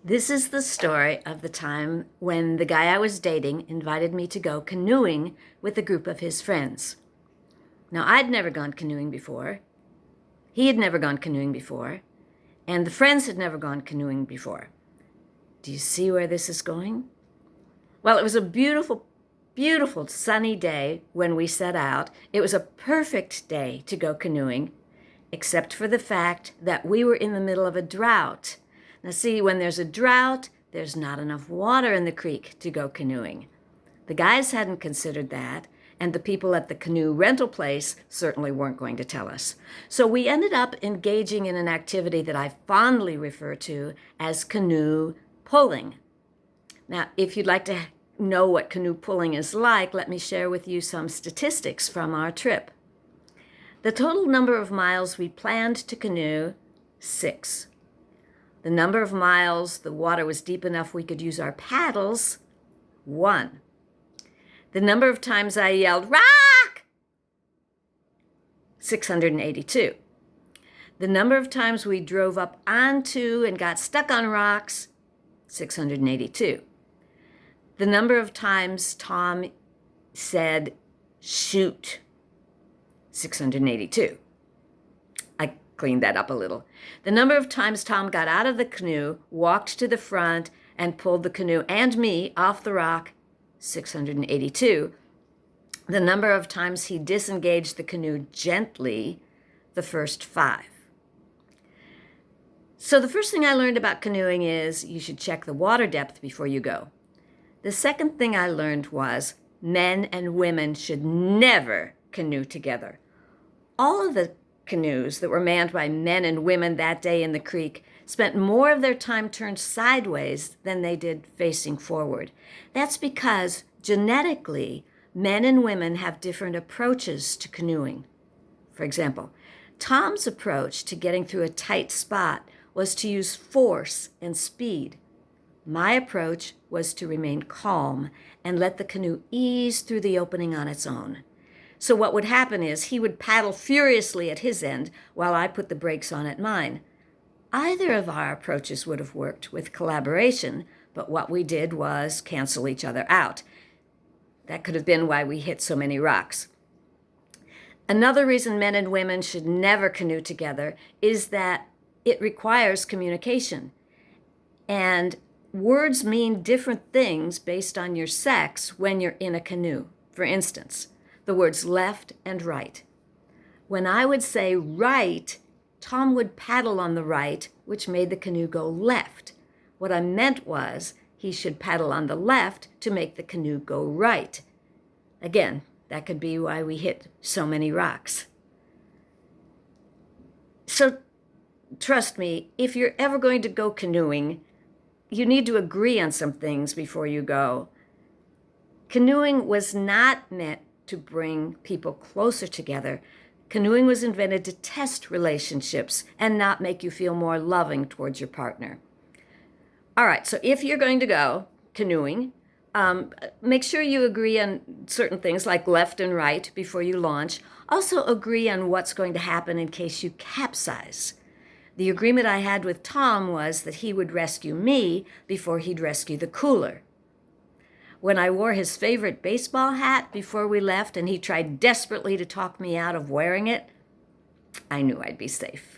This is the story of the time when the guy I was dating invited me to go canoeing with a group of his friends. Now, I'd never gone canoeing before. He had never gone canoeing before. And the friends had never gone canoeing before. Do you see where this is going? Well, it was a beautiful, beautiful sunny day when we set out. It was a perfect day to go canoeing, except for the fact that we were in the middle of a drought. Now see, when there's a drought, there's not enough water in the creek to go canoeing. The guys hadn't considered that, and the people at the canoe rental place certainly weren't going to tell us. So we ended up engaging in an activity that I fondly refer to as canoe pulling. Now, if you'd like to know what canoe pulling is like, let me share with you some statistics from our trip. The total number of miles we planned to canoe, 6. The number of miles the water was deep enough we could use our paddles, 1. The number of times I yelled, "Rock!" 682. The number of times we drove up onto and got stuck on rocks, 682. The number of times Tom said, "Shoot," 682. I cleaned that up a little. The number of times Tom got out of the canoe, walked to the front, and pulled the canoe and me off the rock, 682. The number of times he disengaged the canoe gently, the first 5. So the first thing I learned about canoeing is you should check the water depth before you go. The second thing I learned was men and women should never canoe together. All of the canoes that were manned by men and women that day in the creek spent more of their time turned sideways than they did facing forward. That's because genetically, men and women have different approaches to canoeing. For example, Tom's approach to getting through a tight spot was to use force and speed. My approach was to remain calm and let the canoe ease through the opening on its own. So what would happen is he would paddle furiously at his end while I put the brakes on at mine. Either of our approaches would have worked with collaboration, but what we did was cancel each other out. That could have been why we hit so many rocks. Another reason men and women should never canoe together is that it requires communication. And words mean different things based on your sex when you're in a canoe. For instance, the words left and right. When I would say right, Tom would paddle on the right, which made the canoe go left. What I meant was he should paddle on the left to make the canoe go right. Again, that could be why we hit so many rocks. So trust me, if you're ever going to go canoeing, you need to agree on some things before you go. Canoeing was not meant to bring people closer together. Canoeing was invented to test relationships and not make you feel more loving towards your partner. All right, so if you're going to go canoeing, make sure you agree on certain things like left and right before you launch. Also agree on what's going to happen in case you capsize. The agreement I had with Tom was that he would rescue me before he'd rescue the cooler. When I wore his favorite baseball hat before we left and he tried desperately to talk me out of wearing it, I knew I'd be safe.